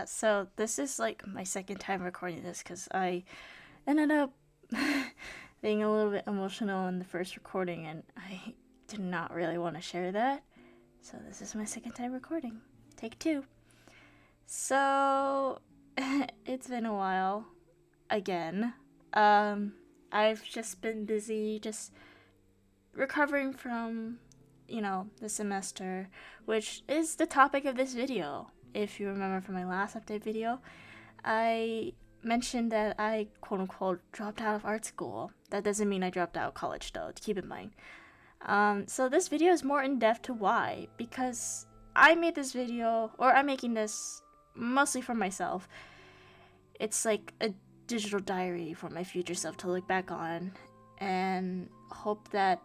So this is like my second time recording this because I ended up being a little bit emotional in the first recording and I did not really want to share that. So this is my second time recording. Take two. So it's been a while again. I've just been busy just recovering from, the semester, which is the topic of this video. If you remember from my last update video, I mentioned that I quote unquote dropped out of art school. That doesn't mean I dropped out of college though, to keep in mind. So this video is more in depth to why, because I made this video, or I'm making this mostly for myself. It's like a digital diary for my future self to look back on and hope that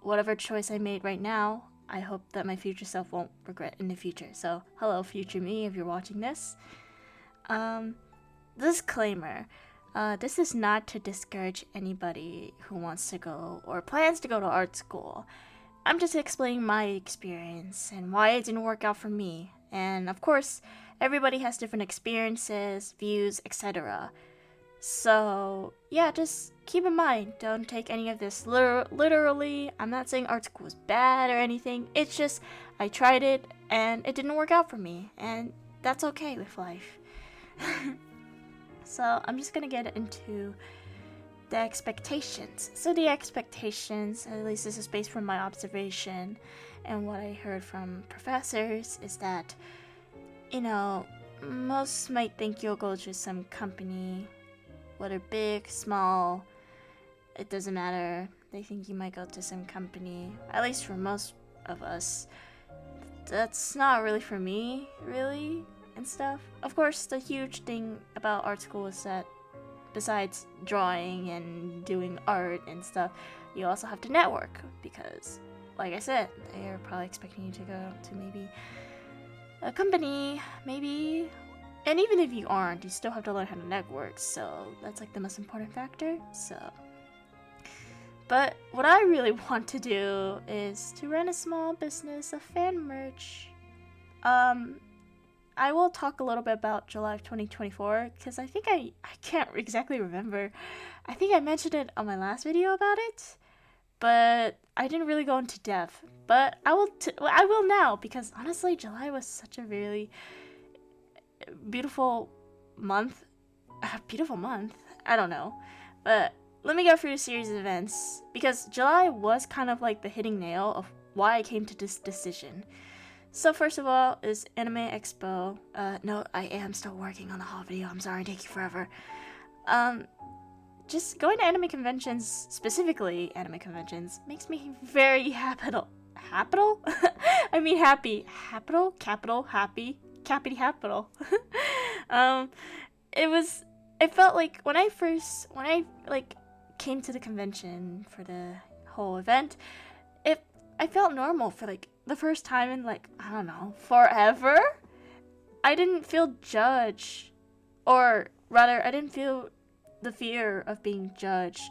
whatever choice I made right now, I hope that my future self won't regret in the future. So, hello, future me, if you're watching this. Disclaimer. This is not to discourage anybody who wants to go or plans to go to art school. I'm just explaining my experience and why it didn't work out for me. And of course, everybody has different experiences, views, etc. So, yeah, just keep in mind, don't take any of this literally. I'm not saying art school is bad or anything. It's just, I tried it and it didn't work out for me. And that's okay with life. So, I'm just gonna get into the expectations. So, the expectations, at least this is based from my observation and what I heard from professors, is that, most might think you'll go to some company, whether big, small, it doesn't matter. They think you might go to some company, at least for most of us. That's not really for me, really, and stuff. Of course, the huge thing about art school is that besides drawing and doing art and stuff, you also have to network because, like I said, they're probably expecting you to go to maybe a company, maybe. And even if you aren't, you still have to learn how to network, so that's like the most important factor. But what I really want to do is to run a small business of fan merch. I will talk a little bit about July of 2024 because I think I can't exactly remember. I think I mentioned it on my last video about it, but I didn't really go into depth. But I will now because honestly, July was such a really beautiful month. I don't know, but let me go through a series of events because July was kind of like the hitting nail of why I came to this decision. So first of all is Anime Expo. No, I am still working on the whole video. I'm sorry, take you forever. Just going to anime conventions, specifically anime conventions, makes me very happy. I mean happy. Capital, happy. Cappity capital. um, it felt like when I came to the convention for the whole event, I felt normal for like the first time in like, I don't know, forever. I didn't feel judged, or rather, I didn't feel the fear of being judged.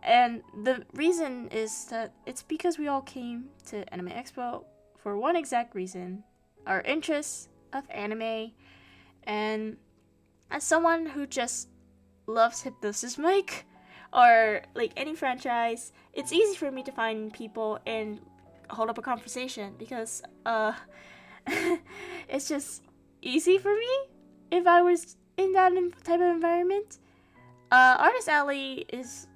And the reason is that it's because we all came to Anime Expo for one exact reason: our interests of anime. And as someone who just loves Hypnosis Mike or like any franchise, it's easy for me to find people and hold up a conversation because it's just easy for me if I was in that type of environment. Artist Alley is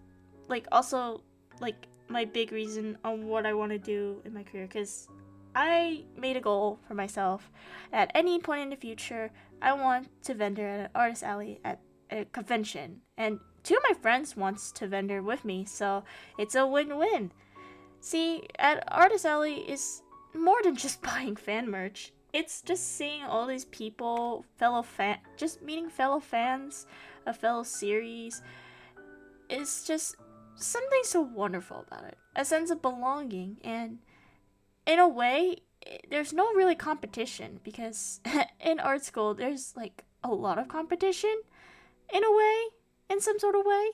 like also like my big reason on what I want to do in my career because I made a goal for myself. At any point in the future, I want to vendor at an artist alley at a convention. And two of my friends wants to vendor with me, so it's a win-win. See, at artist alley is more than just buying fan merch. It's just seeing all these people, just meeting fellow fans, a fellow series. It's just something so wonderful about it. A sense of belonging, and in a way, there's no really competition because in art school, there's like a lot of competition in a way, in some sort of way,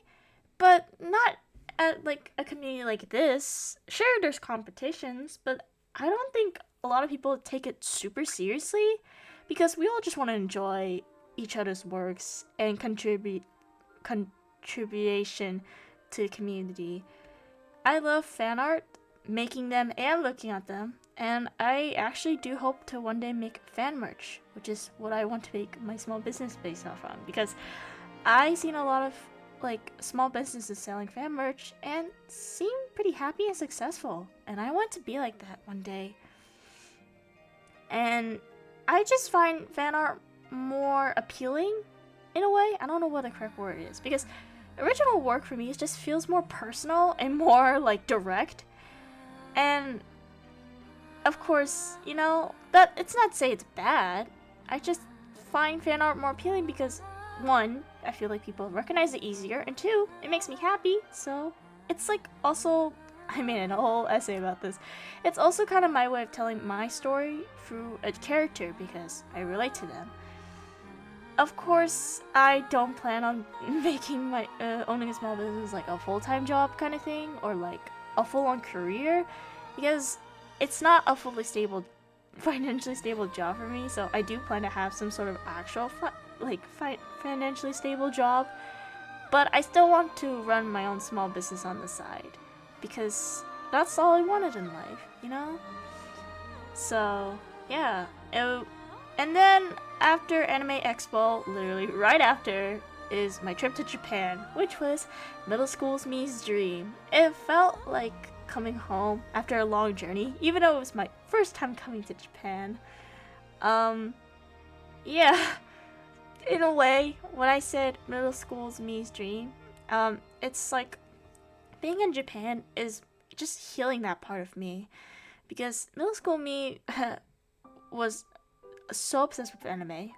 but not at like a community like this. Sure, there's competitions, but I don't think a lot of people take it super seriously. because we all just want to enjoy each other's works and contribution to the community. I love fan art, making them and looking at them, and I actually do hope to one day make fan merch, which is what I want to make my small business based off on, because I've seen a lot of like small businesses selling fan merch and seem pretty happy and successful, and I want to be like that one day. And I just find fan art more appealing in a way. I don't know what the correct word is, because original work for me just feels more personal and more like direct. And of course, you know, that it's not to say it's bad. I just find fan art more appealing because one, I feel like people recognize it easier, and two, it makes me happy. So it's like also, I made a whole essay about this. It's also kind of my way of telling my story through a character because I relate to them. Of course, I don't plan on making my owning a small business like a full-time job kind of thing, or like a full-on career, because it's not a fully stable, financially stable job for me. So I do plan to have some sort of actual financially stable job, but I still want to run my own small business on the side because that's all I wanted in life, you know? So yeah, and then after Anime Expo, literally right after, is my trip to Japan, which was middle school's me's dream. It felt like coming home after a long journey, even though it was my first time coming to Japan. Yeah, in a way, when I said middle school's me's dream, it's like being in Japan is just healing that part of me, because middle school me was so obsessed with anime.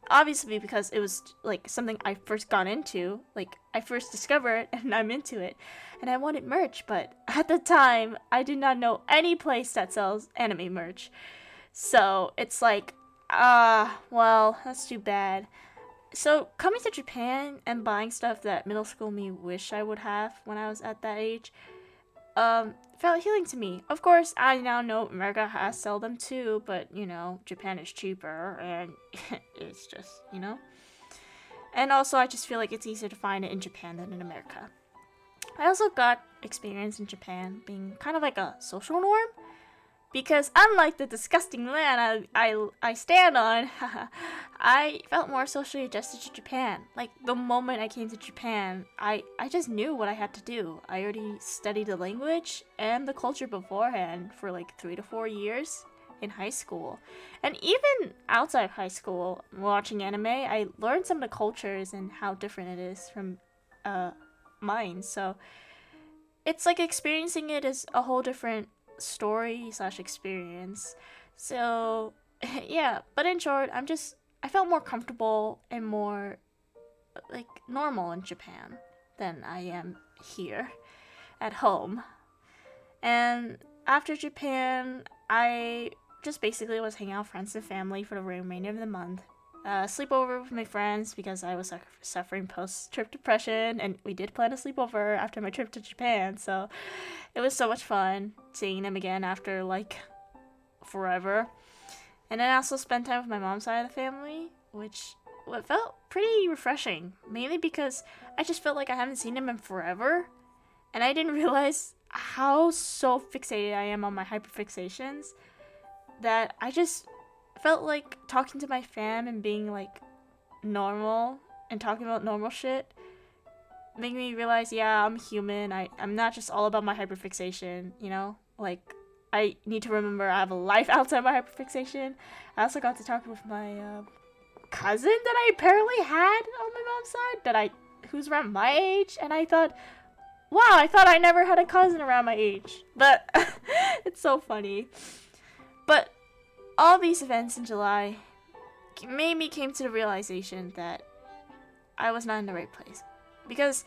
Obviously because it was like something I first got into, like I first discovered and I'm into it, and I wanted merch, but at the time I did not know any place that sells anime merch. So it's like, well, that's too bad. So coming to Japan and buying stuff that middle school me wish I would have when I was at that age, felt healing to me. Of course, I now know America has sell them too, but you know, Japan is cheaper, and it's just, you know. And also, I just feel like it's easier to find it in Japan than in America. I also got experience in Japan being kind of like a social norm, because unlike the disgusting land I stand on, I felt more socially adjusted to Japan. Like, the moment I came to Japan, I just knew what I had to do. I already studied the language and the culture beforehand for like 3 to 4 years in high school. And even outside high school, watching anime, I learned some of the cultures and how different it is from mine. So it's like experiencing it as a whole different story / experience. So yeah, but in short, I felt more comfortable and more like normal in Japan than I am here at home. And after Japan, I just basically was hanging out with friends and family for the remainder of the month. Sleepover with my friends because I was suffering post-trip depression, and we did plan a sleepover after my trip to Japan, so it was so much fun seeing them again after like forever. And then I also spent time with my mom's side of the family, which felt pretty refreshing, mainly because I just felt like I haven't seen them in forever, and I didn't realize how so fixated I am on my hyperfixations that I just felt like talking to my fam and being like normal and talking about normal shit made me realize, yeah, I'm human. I'm not just all about my hyperfixation, you know? Like, I need to remember I have a life outside my hyperfixation. I also got to talk with my cousin that I apparently had on my mom's side, who's around my age, and I thought, wow, I thought I never had a cousin around my age. But it's so funny. But all these events in July made me came to the realization that I was not in the right place. Because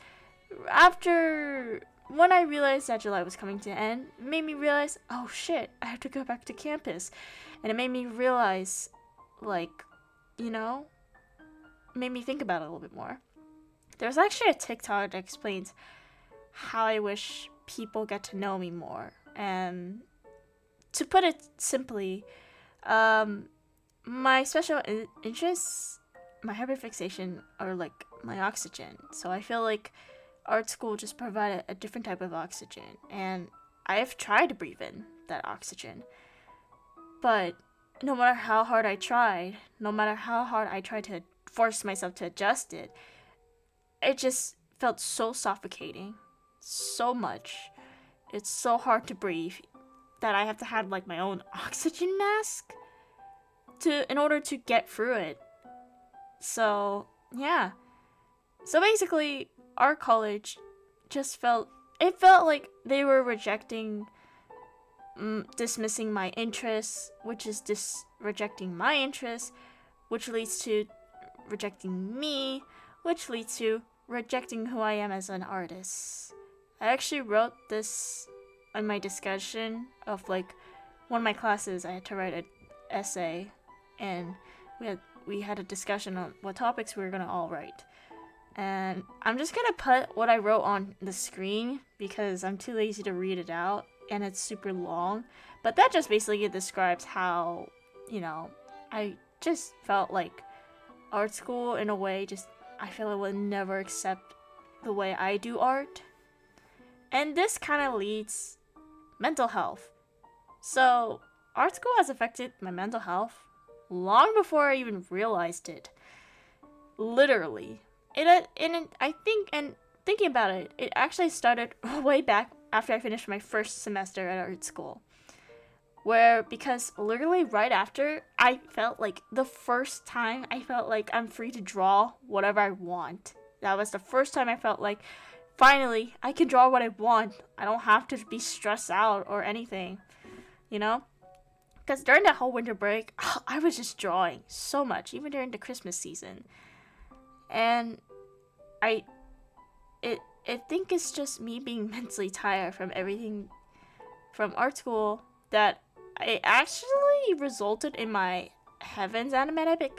when I realized that July was coming to an end, it made me realize, oh shit, I have to go back to campus. And it made me realize, like, you know, made me think about it a little bit more. There's actually a TikTok that explains how I wish people get to know me more. And to put it simply, my special interests, my hyperfixation are like my oxygen. So I feel like art school just provided a different type of oxygen, and I've tried to breathe in that oxygen, but no matter how hard I tried, no matter how hard I tried to force myself to adjust it, it just felt so suffocating, so much. It's so hard to breathe that I have to have like my own oxygen mask in order to get through it. So yeah. So basically, our college just felt like they were dismissing my interests, which is rejecting my interests, which leads to rejecting me, which leads to rejecting who I am as an artist. I actually wrote this in my discussion of like one of my classes. I had to write an essay, and we had a discussion on what topics we were gonna all write. And I'm just gonna put what I wrote on the screen because I'm too lazy to read it out, and it's super long. But that just basically describes how, I just felt like art school in a way I feel it would never accept the way I do art. And this kind of leads mental health. So art school has affected my mental health long before I even realized it. Literally. Thinking about it, it actually started way back after I finished my first semester at art school. Because literally right after, I felt like the first time I felt like I'm free to draw whatever I want. That was the first time I felt like, finally, I can draw what I want. I don't have to be stressed out or anything, Because during that whole winter break, I was just drawing so much, even during the Christmas season. And I think it's just me being mentally tired from everything from art school that it actually resulted in my Heavens animatic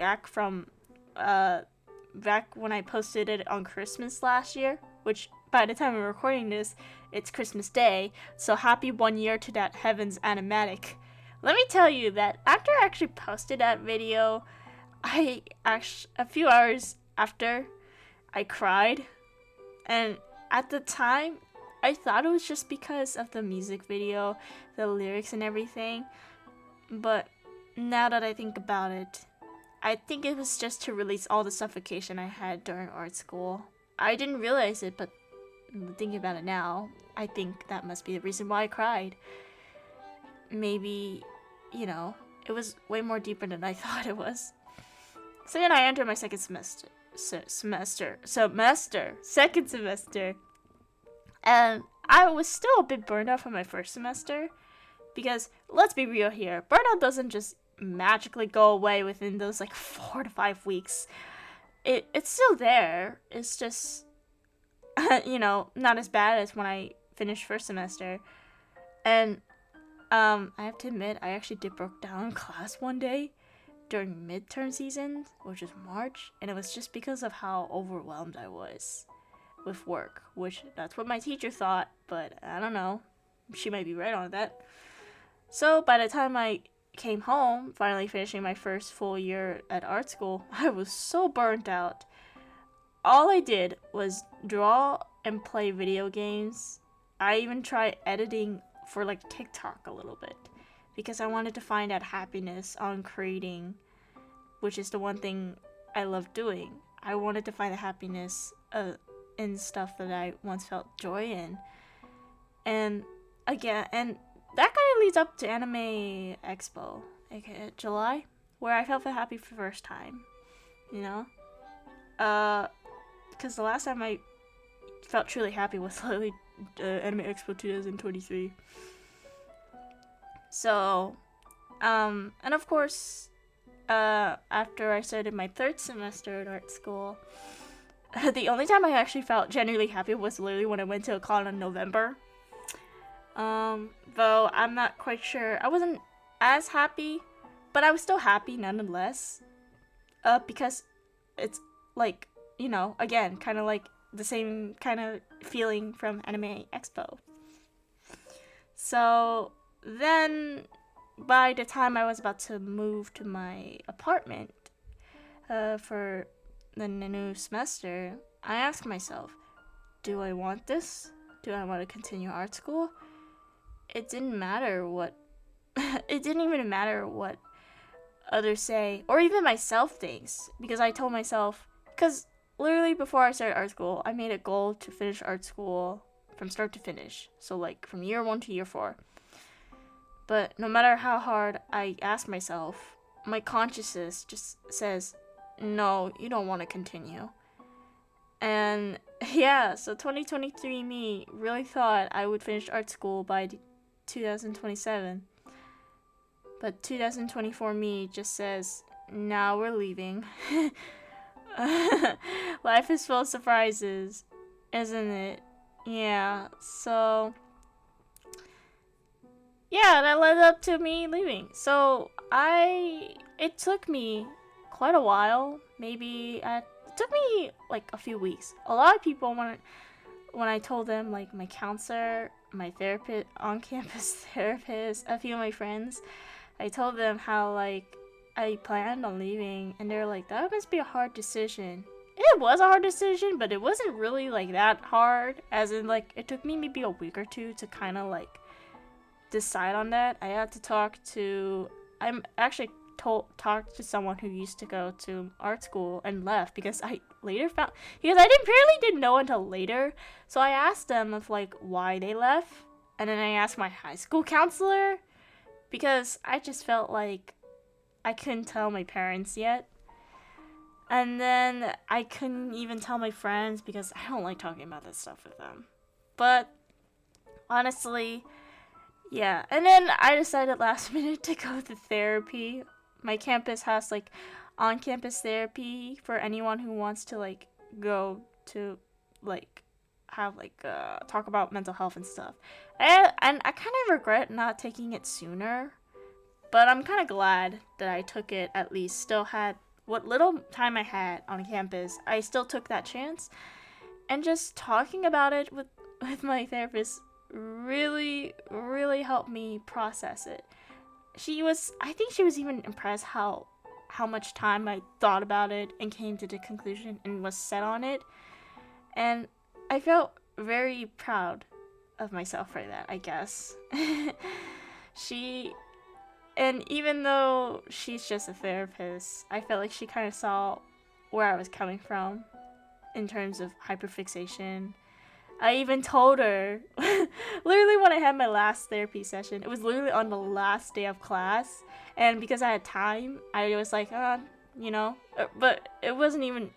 back when I posted it on Christmas last year, which by the time I'm recording this, it's Christmas Day, so happy 1 year to that Heavens animatic. Let me tell you that after I actually posted that video, a few hours after, I cried, and at the time, I thought it was just because of the music video, the lyrics and everything, but now that I think about it, I think it was just to release all the suffocation I had during art school. I didn't realize it, but thinking about it now, I think that must be the reason why I cried. Maybe, it was way more deeper than I thought it was. So then I entered my second semester. And I was still a bit burned out from my first semester. Because, let's be real here, burnout doesn't just magically go away within those 4 to 5 weeks. It's still there. It's just, not as bad as when I finished first semester. And I have to admit, I actually did broke down in class one day during midterm season, which is March, and it was just because of how overwhelmed I was with work, which that's what my teacher thought, but I don't know. She might be right on that. So by the time I came home, finally finishing my first full year at art school, I was so burnt out. All I did was draw and play video games. I even tried editing for TikTok a little bit because I wanted to find that happiness on creating, which is the one thing I love doing. I wanted to find the happiness in stuff that I once felt joy in. And that kind of leads up to Anime Expo, aka July, where I felt happy for the first time, because the last time I felt truly happy was literally Anime Expo 2023. So, and of course, after I started my third semester at art school, the only time I actually felt genuinely happy was literally when I went to a con in November. Though I'm not quite sure. I wasn't as happy, but I was still happy nonetheless. Because it's again, kind of like the same kind of feeling from Anime Expo. So then, by the time I was about to move to my apartment for the new semester, I asked myself, do I want this? Do I want to continue art school? It didn't matter what it didn't even matter what others say, or even myself thinks, because I told myself, because literally before I started art school, I made a goal to finish art school from start to finish, so like from year 1 to year 4. But no matter how hard I ask myself, my consciousness just says, no, you don't want to continue. And yeah, so 2023 me really thought I would finish art school by 2027. But 2024 me just says, now we're leaving. Life is full of surprises, isn't it? Yeah, so yeah, that led up to me leaving. So it took me quite a while. It took me like a few weeks. A lot of people, when I told them, like my counselor, my therapist, on-campus therapist, a few of my friends, I told them how like I planned on leaving, and they're like, that must be a hard decision. It was a hard decision, but it wasn't really like that hard, as in like it took me maybe a week or two to kind of like decide on that. I had to talk to talked to someone who used to go to art school and left, because I didn't know until later. So I asked them of like why they left, and then I asked my high school counselor, because I just felt like I couldn't tell my parents yet. And then I couldn't even tell my friends because I don't like talking about this stuff with them. But honestly, yeah. And then I decided last minute to go to therapy. My campus has like on-campus therapy for anyone who wants to like go to like have like talk about mental health and stuff. And I kind of regret not taking it sooner, but I'm kind of glad that I took it. At least still had what little time I had on campus. I still took that chance, and just talking about it with my therapist really helped me process it. I think she was even impressed how much time I thought about it and came to the conclusion and was set on it. And I felt very proud of myself for that, I guess. And even though she's just a therapist, I felt like she kind of saw where I was coming from in terms of hyperfixation. I even told her, literally when I had my last therapy session, it was literally on the last day of class, and because I had time, I was like, but I wasn't even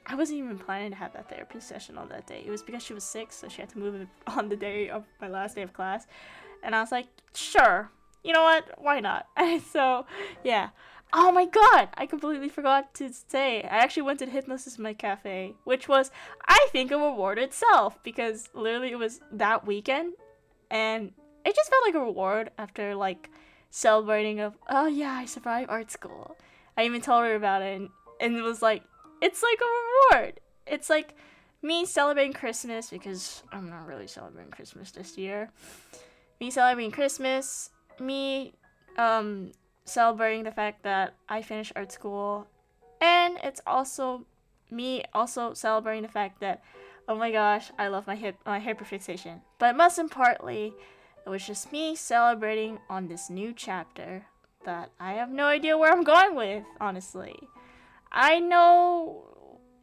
planning to have that therapy session on that day. It was because she was sick, so she had to move it on the day of my last day of class, and I was like, sure, you know what, why not? And so, yeah. Oh my god, I completely forgot to say, I actually went to the Hypnosis in my cafe, which was, I think, a reward itself, because literally it was that weekend, and it just felt like a reward after, like, celebrating of, oh yeah, I survived art school. I even told her about it, and it was like, it's like a reward. It's like me celebrating Christmas, because I'm not really celebrating Christmas this year. Me celebrating Christmas, me, celebrating the fact that I finished art school, and it's also me also celebrating the fact that, oh my gosh, I love my hyperfixation. But most importantly, it was just me celebrating on this new chapter that I have no idea where I'm going with, honestly. I know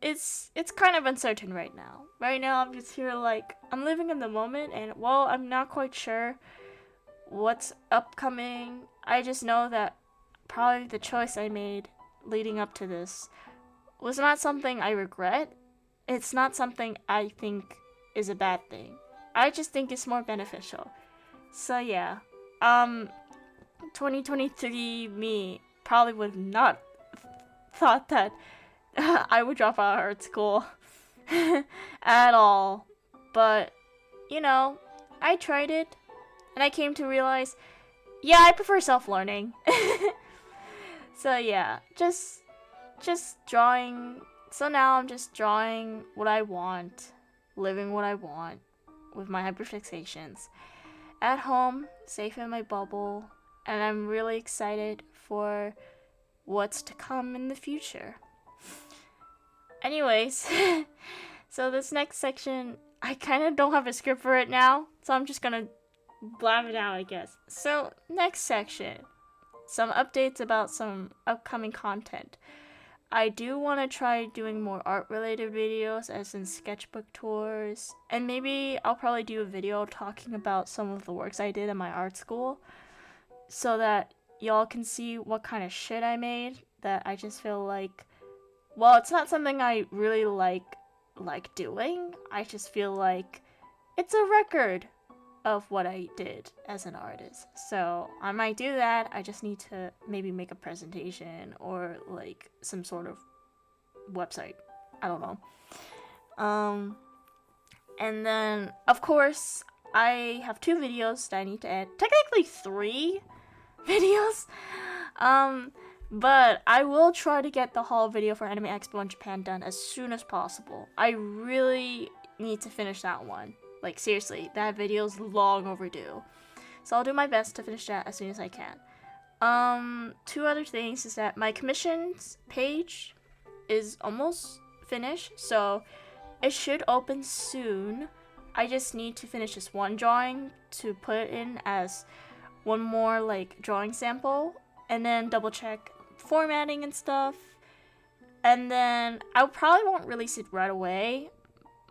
it's kind of uncertain right now. Right now I'm just here like, I'm living in the moment, and well, I'm not quite sure what's upcoming. I just know that probably the choice I made leading up to this was not something I regret. It's not something I think is a bad thing. I just think it's more beneficial. So yeah, 2023 me probably would not thought that I would drop out of art school at all. But, I tried it, and I came to realize, yeah, I prefer self-learning. So yeah, just drawing. So now I'm just drawing what I want, living what I want with my hyperfixations. At home, safe in my bubble, and I'm really excited for what's to come in the future. Anyways, so this next section, I kind of don't have a script for it now, so I'm just gonna blab it out, I guess. So, next section, some updates about some upcoming content. I do want to try doing more art-related videos, as in sketchbook tours, and maybe I'll probably do a video talking about some of the works I did in my art school, so that y'all can see what kind of shit I made that I just feel like, well, it's not something I really like doing. I just feel like it's a record of what I did as an artist. So I might do that. I just need to maybe make a presentation or like some sort of website. I don't know. And then of course I have 2 videos that I need to add. Technically 3 videos. But I will try to get the haul video for Anime Expo in Japan done as soon as possible. I really need to finish that one. Like, seriously, that video's long overdue. So I'll do my best to finish that as soon as I can. 2 other things is that my commissions page is almost finished, so it should open soon. I just need to finish this one drawing to put in as one more, like, drawing sample, and then double check formatting and stuff. And then I probably won't release it right away.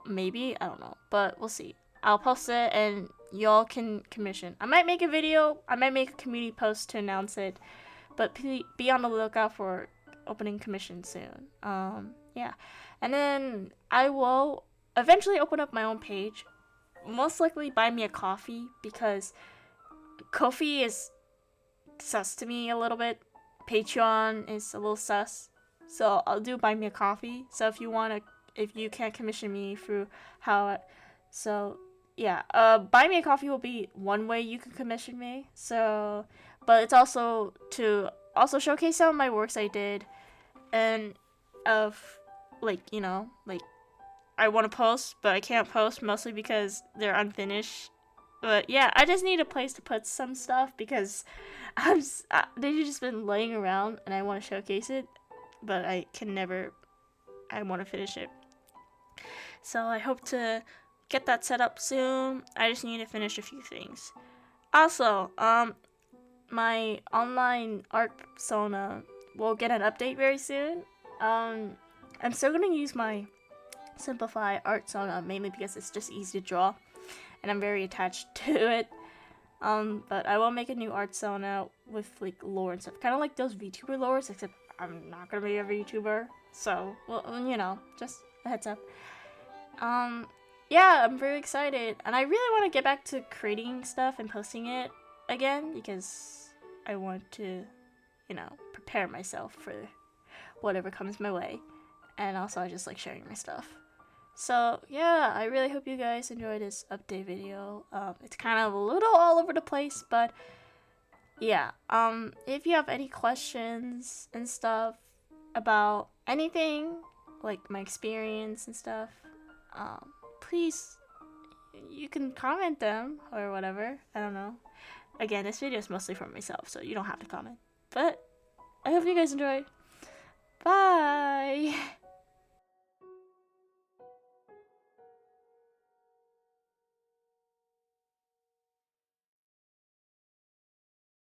Maybe, I don't know, but we'll see. I'll post it and y'all can commission. I might make a video, I might make a community post to announce it, but be on the lookout for opening commission soon. Yeah. And then I will eventually open up my own page. Most likely buy me a coffee, because Ko-fi is sus to me a little bit. Patreon is a little sus. So I'll do buy me a coffee. So if you can't commission me through buy me a coffee will be one way you can commission me. So, but it's also to showcase some of my works I did, and of like, you know, like I want to post, but I can't post mostly because they're unfinished. But yeah, I just need a place to put some stuff because they've just been laying around and I want to showcase it, but I want to finish it. So I hope to get that set up soon. I just need to finish a few things. Also, my online art persona will get an update very soon. I'm still gonna use my Simplify art Sona mainly because it's just easy to draw, and I'm very attached to it. But I will make a new art Sona with like lore and stuff, kind of like those VTuber lores, except I'm not gonna be a VTuber. So, well, you know, just a heads up. Yeah, I'm very excited, and I really want to get back to creating stuff and posting it again because I want to, you know, prepare myself for whatever comes my way, and also I just like sharing my stuff. So yeah, I really hope you guys enjoyed this update video. It's kind of a little all over the place, but yeah. If you have any questions and stuff about anything, like my experience and stuff, please, you can comment them or whatever. I don't know. Again, this video is mostly for myself, so you don't have to comment. But I hope you guys enjoyed. Bye!